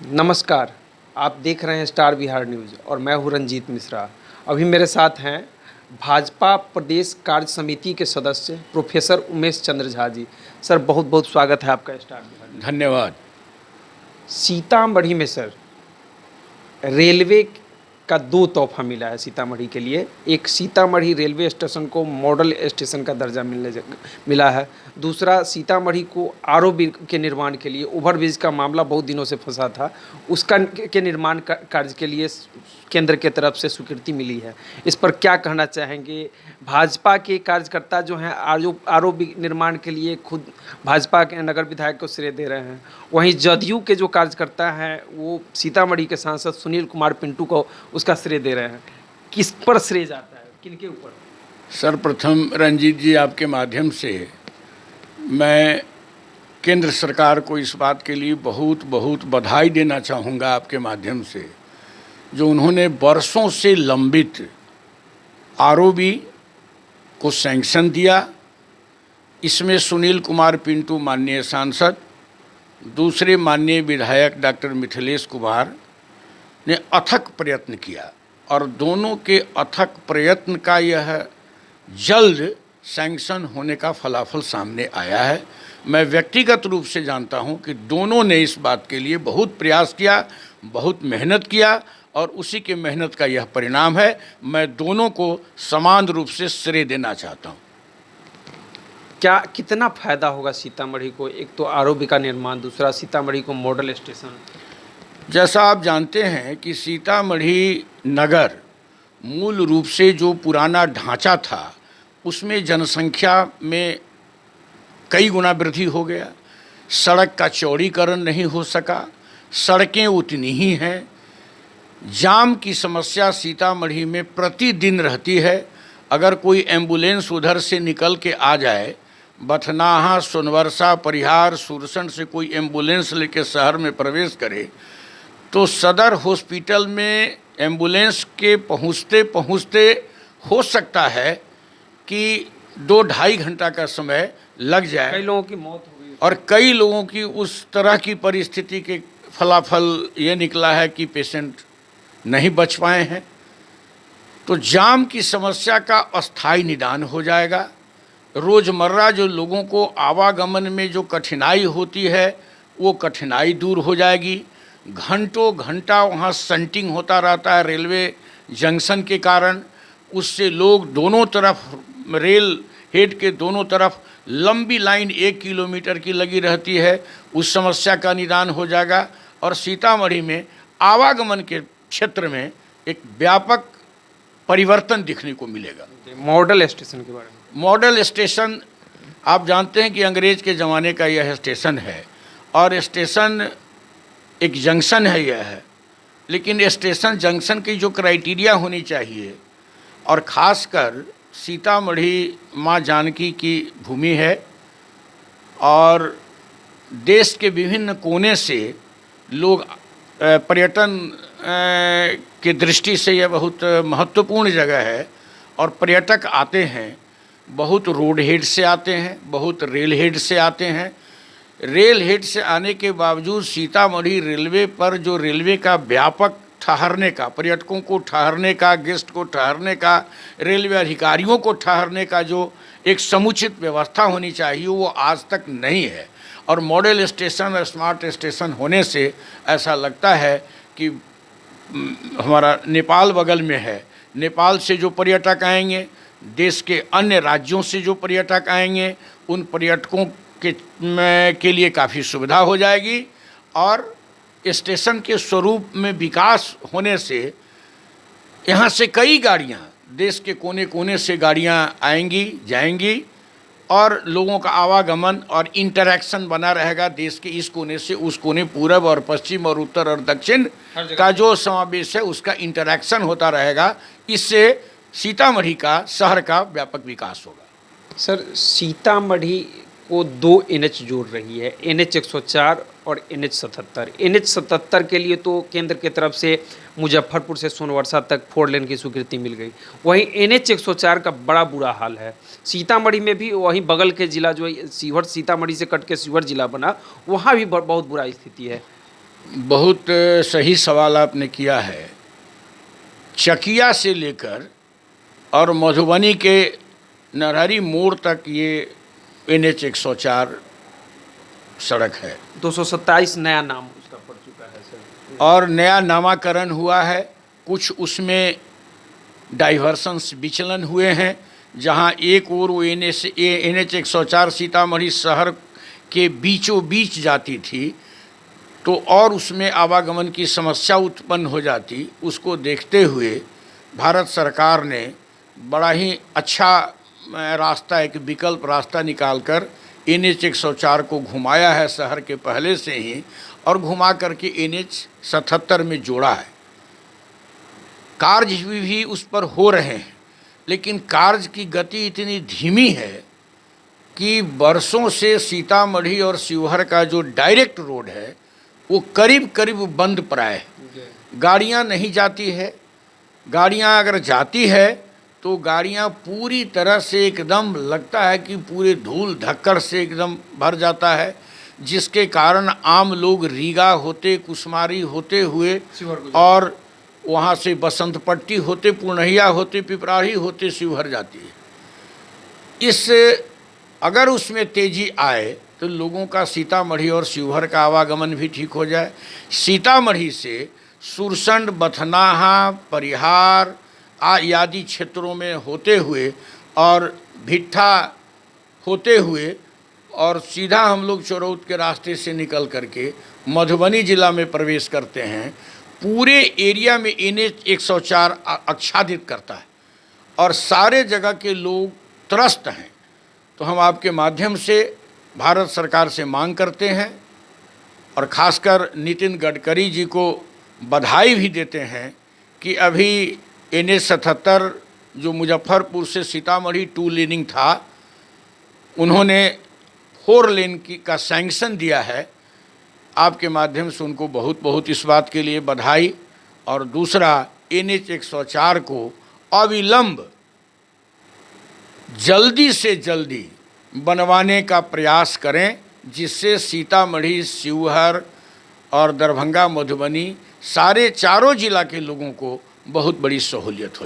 नमस्कार, आप देख रहे हैं स्टार बिहार न्यूज़ और मैं हूं रंजीत मिश्रा। अभी मेरे साथ हैं भाजपा प्रदेश कार्य समिति के सदस्य प्रोफेसर उमेश चंद्र झा जी। सर, बहुत बहुत स्वागत है आपका स्टार बिहार न्यूज़। धन्यवाद। सीतामढ़ी में सर रेलवे का दो तोहफा मिला है सीतामढ़ी के लिए। एक, सीतामढ़ी रेलवे स्टेशन को मॉडल स्टेशन का दर्जा मिला है। दूसरा, सीतामढ़ी को आरओबी के निर्माण के लिए, ओवरब्रिज का मामला बहुत दिनों से फंसा था, उसका के निर्माण कार्य के लिए केंद्र के तरफ से स्वीकृति मिली है। इस पर क्या कहना चाहेंगे? भाजपा के कार्यकर्ता जो हैं आरओबी निर्माण के लिए खुद भाजपा के नगर विधायक को श्रेय दे रहे हैं, वहीं जदयू के जो कार्यकर्ता हैं वो सीतामढ़ी के सांसद सुनील कुमार पिंटू को उसका श्रेय दे रहे हैं। किस पर श्रेय जाता है, किनके ऊपर? सर्वप्रथम रंजीत जी, आपके माध्यम से मैं केंद्र सरकार को इस बात के लिए बहुत बहुत बधाई देना चाहूँगा आपके माध्यम से, जो उन्होंने बरसों से लंबित आरओबी को सैंक्शन दिया। इसमें सुनील कुमार पिंटू माननीय सांसद, दूसरे माननीय विधायक डॉक्टर मिथिलेश कुमार ने अथक प्रयत्न किया और दोनों के अथक प्रयत्न का यह जल्द सैंक्शन होने का फलाफल सामने आया है। मैं व्यक्तिगत रूप से जानता हूं कि दोनों ने इस बात के लिए बहुत प्रयास किया, बहुत मेहनत किया और उसी के मेहनत का यह परिणाम है। मैं दोनों को समान रूप से श्रेय देना चाहता हूं। क्या कितना फायदा होगा सीतामढ़ी को? एक तो आरओबी का निर्माण, दूसरा सीतामढ़ी को मॉडल स्टेशन। जैसा आप जानते हैं कि सीतामढ़ी नगर मूल रूप से जो पुराना ढांचा था उसमें जनसंख्या में कई गुना वृद्धि हो गया। सड़क का चौड़ीकरण नहीं हो सका, सड़कें उतनी ही हैं। जाम की समस्या सीतामढ़ी में प्रतिदिन रहती है। अगर कोई एम्बुलेंस उधर से निकल के आ जाए, बथनाहा, सोनवर्षा, परिहार, सुरसंड से कोई एम्बुलेंस लेके शहर में प्रवेश करे तो सदर हॉस्पिटल में एम्बुलेंस के पहुंचते पहुंचते हो सकता है कि 2-2.5 घंटा का समय लग जाए। कई लोगों की मौत हो गई और कई लोगों की उस तरह की परिस्थिति के फलाफल ये निकला है कि पेशेंट नहीं बच पाए हैं। तो जाम की समस्या का अस्थायी निदान हो जाएगा। रोज़मर्रा जो लोगों को आवागमन में जो कठिनाई होती है वो कठिनाई दूर हो जाएगी। घंटों घंटा वहाँ संटिंग होता रहता है रेलवे जंक्शन के कारण, उससे लोग दोनों तरफ, रेल हेड के दोनों तरफ लंबी लाइन 1 किलोमीटर की लगी रहती है। उस समस्या का निदान हो जाएगा और सीतामढ़ी में आवागमन के क्षेत्र में एक व्यापक परिवर्तन दिखने को मिलेगा। मॉडल स्टेशन के बारे में? मॉडल स्टेशन, आप जानते हैं कि अंग्रेज के ज़माने का यह स्टेशन है और स्टेशन एक जंक्शन है यह है, लेकिन स्टेशन जंक्शन की जो क्राइटेरिया होनी चाहिए, और ख़ासकर सीतामढ़ी माँ जानकी की भूमि है और देश के विभिन्न कोने से लोग पर्यटन की दृष्टि से यह बहुत महत्वपूर्ण जगह है और पर्यटक आते हैं। बहुत रोड हेड से आते हैं, बहुत रेल हेड से आते हैं। रेल हेड से आने के बावजूद सीतामढ़ी रेलवे पर जो रेलवे का व्यापक ठहरने का, पर्यटकों को ठहरने का, गेस्ट को ठहरने का, रेलवे अधिकारियों को ठहरने का जो एक समुचित व्यवस्था होनी चाहिए वो आज तक नहीं है। और मॉडल स्टेशन और स्मार्ट स्टेशन होने से ऐसा लगता है कि हमारा नेपाल बगल में है, नेपाल से जो पर्यटक आएंगे, देश के अन्य राज्यों से जो पर्यटक आएंगे, उन पर्यटकों के लिए काफ़ी सुविधा हो जाएगी। और स्टेशन के स्वरूप में विकास होने से यहाँ से कई गाड़ियाँ, देश के कोने कोने से गाड़ियाँ आएंगी जाएंगी और लोगों का आवागमन और इंटरैक्शन बना रहेगा। देश के इस कोने से उस कोने, पूरब और पश्चिम और उत्तर और दक्षिण का जो समावेश है उसका इंटरैक्शन होता रहेगा। इससे सीतामढ़ी का, शहर का व्यापक विकास होगा। सर, सीतामढ़ी को 2 NH जोड़ रही है, NH 104 और NH 77। NH 77 के लिए तो केंद्र की तरफ से मुजफ्फरपुर से सोनवर्षा तक 4 लेन की स्वीकृति मिल गई। वहीं NH 104 का बड़ा बुरा हाल है। सीतामढ़ी में भी वहीं बगल के जिला जो शिवहर, सीतामढ़ी से कट के शिवहर जिला बना, वहाँ भी बहुत बुरा स्थिति है। बहुत सही सवाल आपने किया है। चकिया से लेकर और मधुबनी के नरहरी मोड़ तक ये NH 104 सड़क है 227 नया नाम उसका पड़ चुका है सर। और नया नामाकरण हुआ है। कुछ उसमें डाइवर्सन्स विचलन हुए हैं, जहां एक ओर वो NH 104 सीतामढ़ी शहर के बीचों बीच जाती थी तो और उसमें आवागमन की समस्या उत्पन्न हो जाती। उसको देखते हुए भारत सरकार ने बड़ा ही अच्छा रास्ता, एक विकल्प रास्ता निकालकर NH 104 को घुमाया है शहर के पहले से ही, और घुमा करके NH 77 में जोड़ा है। कार्य भी उस पर हो रहे हैं, लेकिन कार्य की गति इतनी धीमी है कि बरसों से सीतामढ़ी और शिवहर का जो डायरेक्ट रोड है वो करीब करीब बंद प्राय है। गाड़ियां नहीं जाती है, गाड़ियां अगर जाती है तो गाड़ियां पूरी तरह से एकदम लगता है कि पूरे धूल धक्कड़ से एकदम भर जाता है, जिसके कारण आम लोग रीगा होते, कुसमारी होते हुए और वहाँ से बसंत पट्टी होते, पूर्णहिया होते, पिपराही होते शिवहर जाती है। इस अगर उसमें तेज़ी आए तो लोगों का सीतामढ़ी और शिवहर का आवागमन भी ठीक हो जाए। सीतामढ़ी से सुरसंड, बथनाहा, परिहार आदि क्षेत्रों में होते हुए और भिट्ठा होते हुए और सीधा हम लोग चोरौत के रास्ते से निकल करके मधुबनी ज़िला में प्रवेश करते हैं। पूरे एरिया में NH 104 आच्छादित करता है और सारे जगह के लोग त्रस्त हैं। तो हम आपके माध्यम से भारत सरकार से मांग करते हैं और ख़ासकर नितिन गडकरी जी को बधाई भी देते हैं कि अभी NH 77 जो मुजफ्फरपुर से सीतामढ़ी 2 लेनिंग था, उन्होंने 4 लेन का सैंक्शन दिया है। आपके माध्यम से उनको बहुत बहुत इस बात के लिए बधाई। और दूसरा, NH 104 को अविलंब जल्दी से जल्दी बनवाने का प्रयास करें, जिससे सीतामढ़ी, शिवहर और दरभंगा, मधुबनी सारे चारों जिला के लोगों को बहुत बड़ी सहूलियत हो जाए।